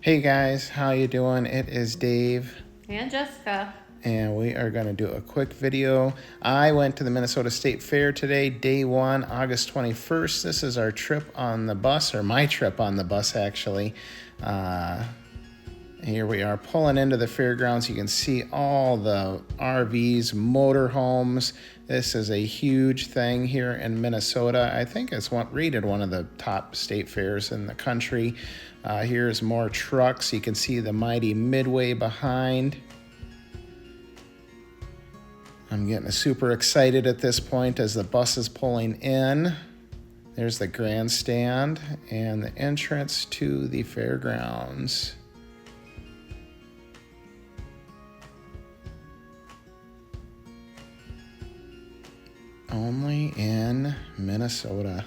Hey guys, how you doing? It is Dave. And Jessica. And we are going to do a quick video. I went to the Minnesota State Fair today, day one, August 21st. This is our trip on the bus, or my trip on the bus actually. Here we are pulling into the fairgrounds. You can see all the RVs, motorhomes. This is a huge thing here in Minnesota. I think it's rated one of the top state fairs in the country. Here's more trucks. You can see the mighty Midway behind. I'm getting super excited at this point as the bus is pulling in. There's the grandstand and the entrance to the fairgrounds. Only in Minnesota.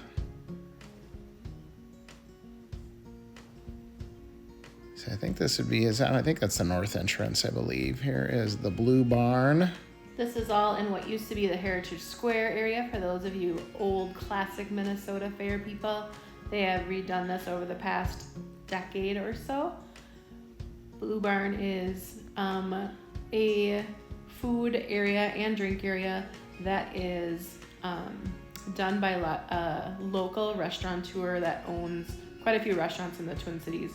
So I think this would be, I think that's the north entrance, I believe. Here is the Blue Barn. This is all in what used to be the Heritage Square area. For those of you old classic Minnesota Fair people, they have redone this over the past decade or so. Blue Barn is a food area and drink area that is done by a local restaurateur that owns quite a few restaurants in the Twin Cities.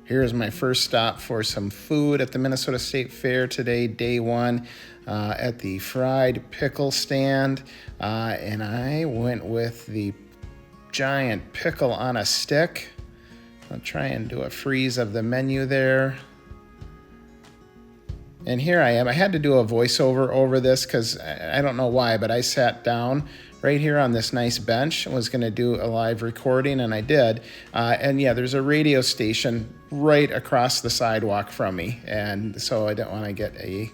Here's my first stop for some food at the Minnesota State Fair today, day one, at the fried pickle stand. And I went with the giant pickle on a stick. I'll try and do a freeze of the menu there. And here I am. I had to do a voiceover over this because I don't know why, but I sat down right here on this nice bench and was going to do a live recording, and I did. And yeah, there's a radio station right across the sidewalk from me, and so I didn't want to get a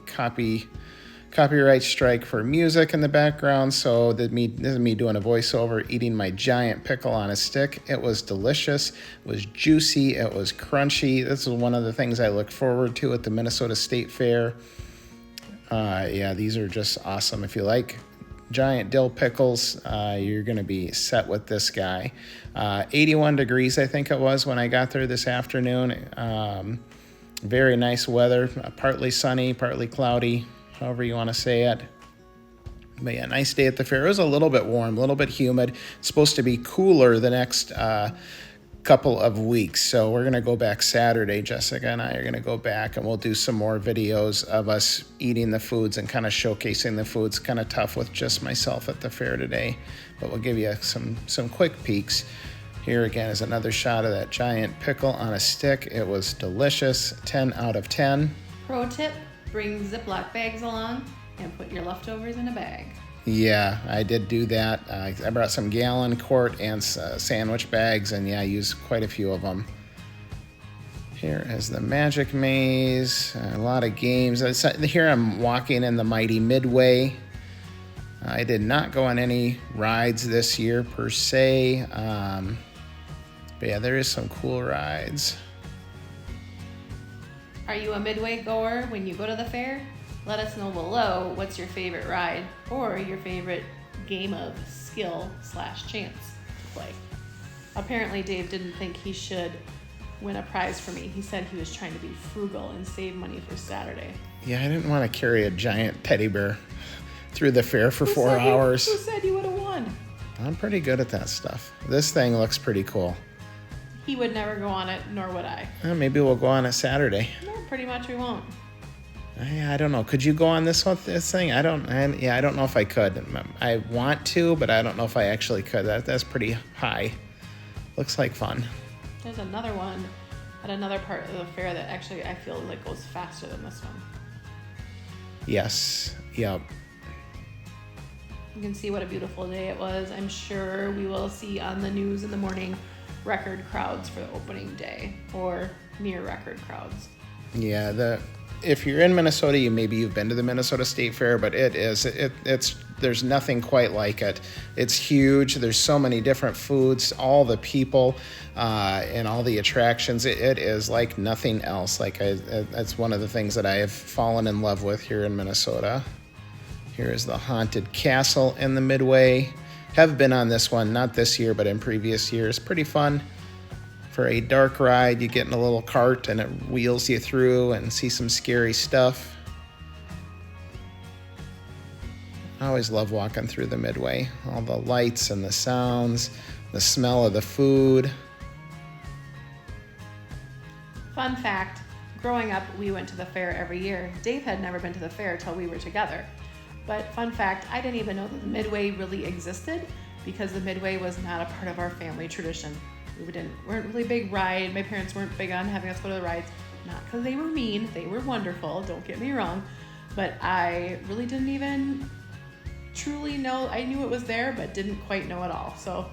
copyright strike for music in the background. So this is me doing a voiceover, eating my giant pickle on a stick. It was delicious. It was juicy. It was crunchy. This is one of the things I look forward to at the Minnesota State Fair. Yeah, these are just awesome. If you like giant dill pickles, you're going to be set with this guy. 81 degrees, I think it was when I got there this afternoon. Very nice weather, partly sunny, partly cloudy, however you want to say it. But yeah, nice day at the fair. It was a little bit warm, a little bit humid. It's supposed to be cooler the next couple of weeks. So we're going to go back Saturday. Jessica and I are going to go back and we'll do some more videos of us eating the foods and kind of showcasing the foods. Kind of tough with just myself at the fair today, but we'll give you some quick peeks. Here again is another shot of that giant pickle on a stick. It was delicious. 10 out of 10. Pro tip, bring Ziploc bags along and put your leftovers in a bag. Yeah, I did do that. I brought some gallon, quart, and sandwich bags, and yeah, I used quite a few of them. Here is the Magic Maze, a lot of games. Here I'm walking in the mighty Midway. I did not go on any rides this year per se, but yeah, there is some cool rides. Are you a Midway goer when you go to the fair? Let us know below what's your favorite ride or your favorite game of skill/chance to play. Apparently Dave didn't think he should win a prize for me. He said he was trying to be frugal and save money for Saturday. Yeah, I didn't want to carry a giant teddy bear through the fair for 4 hours. Who said you would have won? I'm pretty good at that stuff. This thing looks pretty cool. He would never go on it, nor would I. Maybe we'll go on it Saturday. No, pretty much we won't. I don't know. Could you go on this thing? I don't know if I could. I want to, but I don't know if I actually could. That's pretty high. Looks like fun. There's another one at another part of the fair that actually I feel like goes faster than this one. Yes. Yep. You can see what a beautiful day it was. I'm sure we will see on the news in the morning record crowds for the opening day or near record crowds. Yeah, if you're in Minnesota, you've been to the Minnesota State Fair, but there's nothing quite like it. It's huge. There's so many different foods, all the people, and all the attractions. It is like nothing else. That's one of the things that I have fallen in love with here in Minnesota. Here is the haunted castle in the Midway. Have been on this one, not this year, but in previous years. Pretty fun for a dark ride. You get in a little cart and it wheels you through and see some scary stuff. I always love walking through the Midway. All the lights and the sounds, the smell of the food. Fun fact, growing up, we went to the fair every year. Dave had never been to the fair till we were together. But fun fact, I didn't even know that the Midway really existed because the Midway was not a part of our family tradition. Weren't really big ride. My parents weren't big on having us go to the rides. Not because they were mean, they were wonderful, don't get me wrong. But I really didn't even truly know. I knew it was there, but didn't quite know it all. So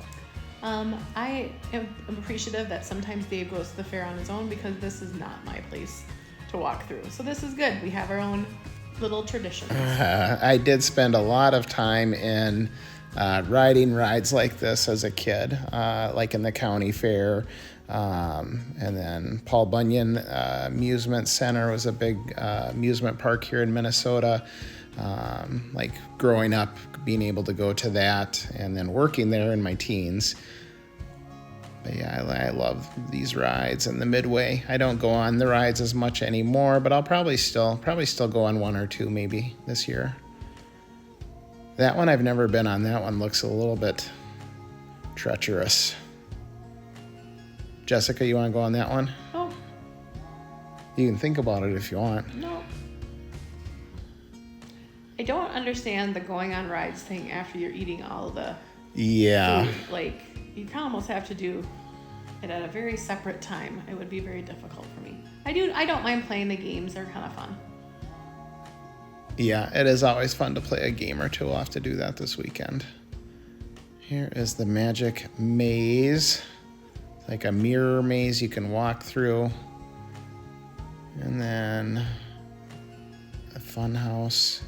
I am appreciative that sometimes Dave goes to the fair on his own because this is not my place to walk through. So this is good. We have our own little traditions. I did spend a lot of time in riding rides like this as a kid, like in the county fair. And then Paul Bunyan Amusement Center was a big amusement park here in Minnesota. Like growing up, being able to go to that and then working there in my teens. But yeah, I love these rides and the Midway. I don't go on the rides as much anymore, but I'll probably still go on one or two maybe this year. That one I've never been on. That one looks a little bit treacherous. Jessica, you want to go on that one? Oh. You can think about it if you want. No. I don't understand the going on rides thing after you're eating all the Yeah. food. Like, you kind of almost have to do it at a very separate time. It would be very difficult for me. I don't mind playing the games. They're kind of fun. Yeah, it is always fun to play a game or two. I'll have to do that this weekend. Here is the Magic Maze. It's like a mirror maze you can walk through. And then a fun house.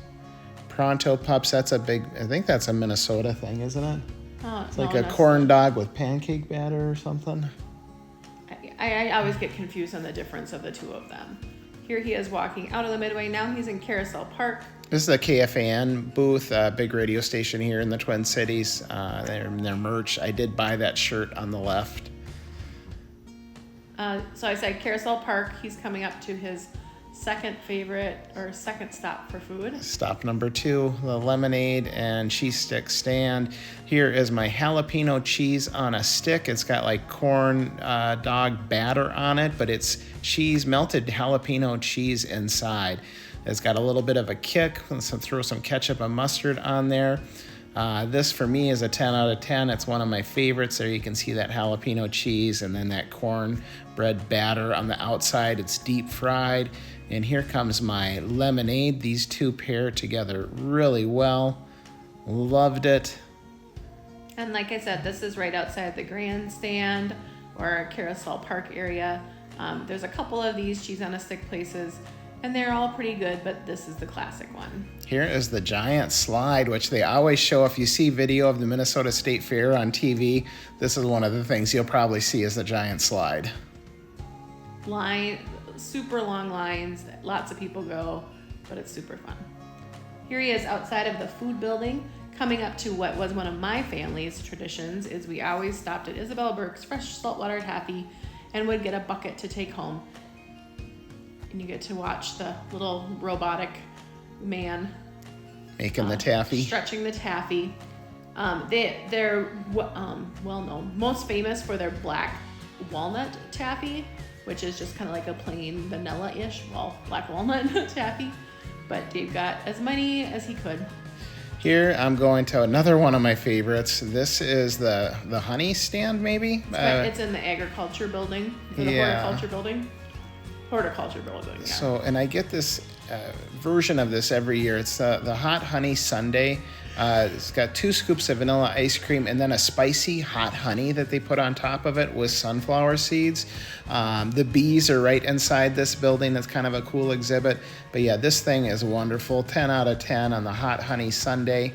Pronto Pups, I think that's a Minnesota thing, isn't it? Oh, It's like a corn dog with pancake batter or something. I always get confused on the difference of the two of them. Here he is walking out of the Midway. Now he's in Carousel Park. This is a KFAN booth, a big radio station here in the Twin Cities. Their merch. I did buy that shirt on the left. So I said Carousel Park. He's coming up to his second stop for food. Stop number 2, the lemonade and cheese stick stand. Here is my jalapeno cheese on a stick. It's got like corn dog batter on it, but it's cheese, melted jalapeno cheese inside. It's got a little bit of a kick. Let's throw some ketchup and mustard on there. This for me is a 10 out of 10. It's one of my favorites. There you can see that jalapeno cheese and then that cornbread batter on the outside. It's deep fried. And here comes my lemonade. These two pair together really well. Loved it. And like I said, this is right outside the Grandstand or Carousel Park area. There's a couple of these cheese on a stick places, and they're all pretty good, but this is the classic one. Here is the giant slide, which they always show. If you see video of the Minnesota State Fair on TV, this is one of the things you'll probably see is the giant slide. Super long lines, lots of people go, but it's super fun. Here he is outside of the food building, coming up to what was one of my family's traditions is we always stopped at Isabel Burke's fresh saltwater taffy and would get a bucket to take home. And you get to watch the little robotic man making the taffy, stretching the taffy. They're well known, most famous for their black walnut taffy, which is just kind of like a plain vanilla-ish black walnut taffy. But Dave got as many as he could. Here I'm going to another one of my favorites. This is the honey stand, maybe? It's in the agriculture building, horticulture building. Horticulture building, yeah. So, and I get this version of this every year. It's the hot honey sundae. It's got 2 scoops of vanilla ice cream and then a spicy hot honey that they put on top of it with sunflower seeds. The bees are right inside this building. That's kind of a cool exhibit. But yeah, this thing is wonderful. 10 out of 10 on the hot honey sundae.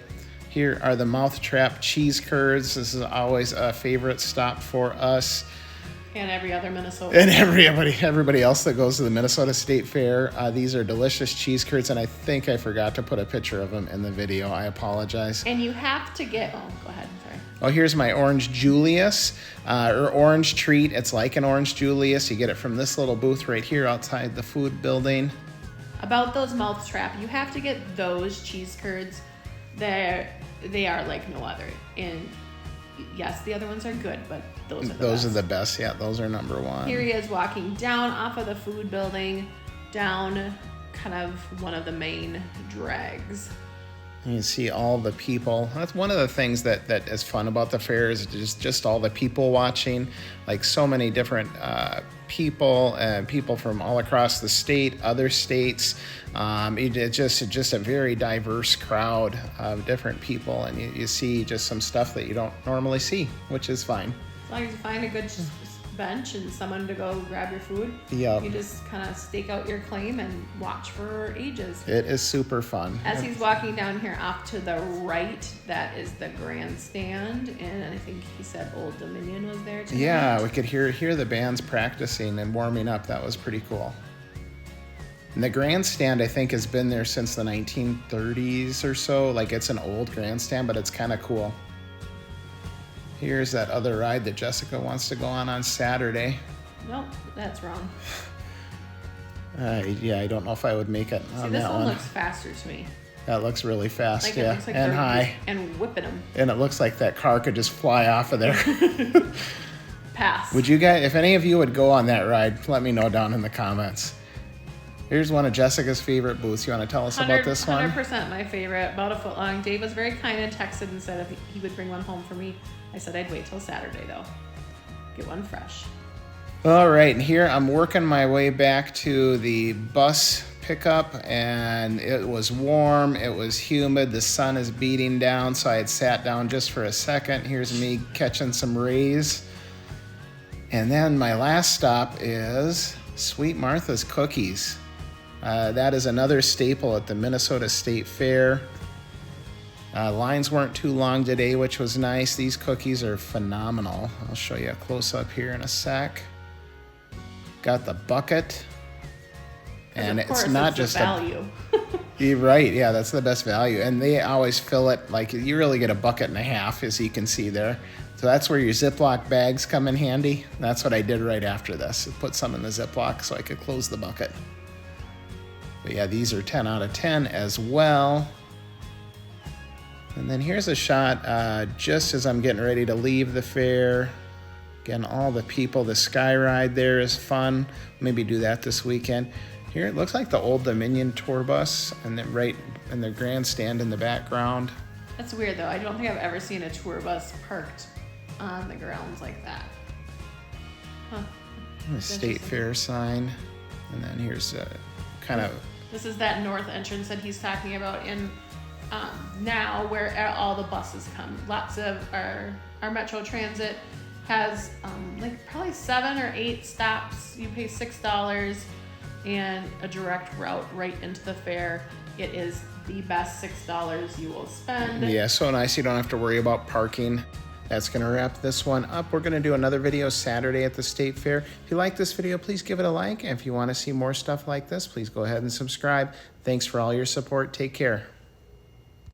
Here are the mouth trap cheese curds. This is always a favorite stop for us. And every other Minnesota. And everybody else that goes to the Minnesota State Fair. These are delicious cheese curds, and I think I forgot to put a picture of them in the video. I apologize. And you have to get, oh, go ahead, sorry. Oh, here's my Orange Julius, or orange treat. It's like an Orange Julius. You get it from this little booth right here outside the food building. About those Mousetrap, you have to get those cheese curds. They are like no other. And yes, the other ones are good, but those are the best. Yeah, those are number one. Here he is walking down off of the food building, down kind of one of the main drags. And you see all the people. That's one of the things that is fun about the fair is just all the people watching. Like so many different people and people from all across the state, other states. It's just a very diverse crowd of different people, and you see just some stuff that you don't normally see, which is fine. As long as you find a good bench and someone to go grab your food, yep. You just kind of stake out your claim and watch for ages. It is super fun. As he's walking down here off to the right, that is the Grandstand, and I think he said Old Dominion was there tonight. Yeah, we could hear the bands practicing and warming up. That was pretty cool. And the Grandstand, I think, has been there since the 1930s or so. Like, it's an old grandstand, but it's kind of cool. Here's that other ride that Jessica wants to go on Saturday. Nope, that's wrong. Yeah, I don't know if I would make it on this that one one. looks faster to me. That looks really fast, Like, yeah, it looks like and high. And whipping them. And it looks like that car could just fly off of there. Pass. Would you guys, if any of you would go on that ride, let me know down in the comments. Here's one of Jessica's favorite booths. You want to tell us about this one? 100% my favorite, about a foot long. Dave was very kind and texted and said if he would bring one home for me. I said I'd wait till Saturday though. Get one fresh. All right, and here I'm working my way back to the bus pickup, and it was warm, it was humid, the sun is beating down, so I had sat down just for a second. Here's me catching some rays. And then my last stop is Sweet Martha's Cookies. That is another staple at the Minnesota State Fair. Lines weren't too long today, which was nice. These cookies are phenomenal. I'll show you a close-up here in a sec. Got the bucket. And it's not just value. You're right, yeah, that's the best value. And they always fill it, like you really get a bucket and a half, as you can see there. So that's where your Ziploc bags come in handy. That's what I did right after this. Put some in the Ziploc so I could close the bucket. But yeah, these are 10 out of 10 as well. And then here's a shot just as I'm getting ready to leave the fair. Again, all the people, the sky ride there is fun. Maybe do that this weekend. Here it looks like the Old Dominion tour bus, and then right in the grandstand in the background. That's weird though. I don't think I've ever seen a tour bus parked on the grounds like that. Huh. The State Fair sign. And then here's kind of... This is that north entrance that he's talking about in now where all the buses come. Lots of our Metro Transit has like probably 7 or 8 stops. You pay $6 and a direct route right into the fair. It is the best $6 you will spend. Yeah, so nice. You don't have to worry about parking. That's going to wrap this one up. We're going to do another video Saturday at the State Fair. If you like this video, please give it a like. And if you want to see more stuff like this, please go ahead and subscribe. Thanks for all your support. Take care.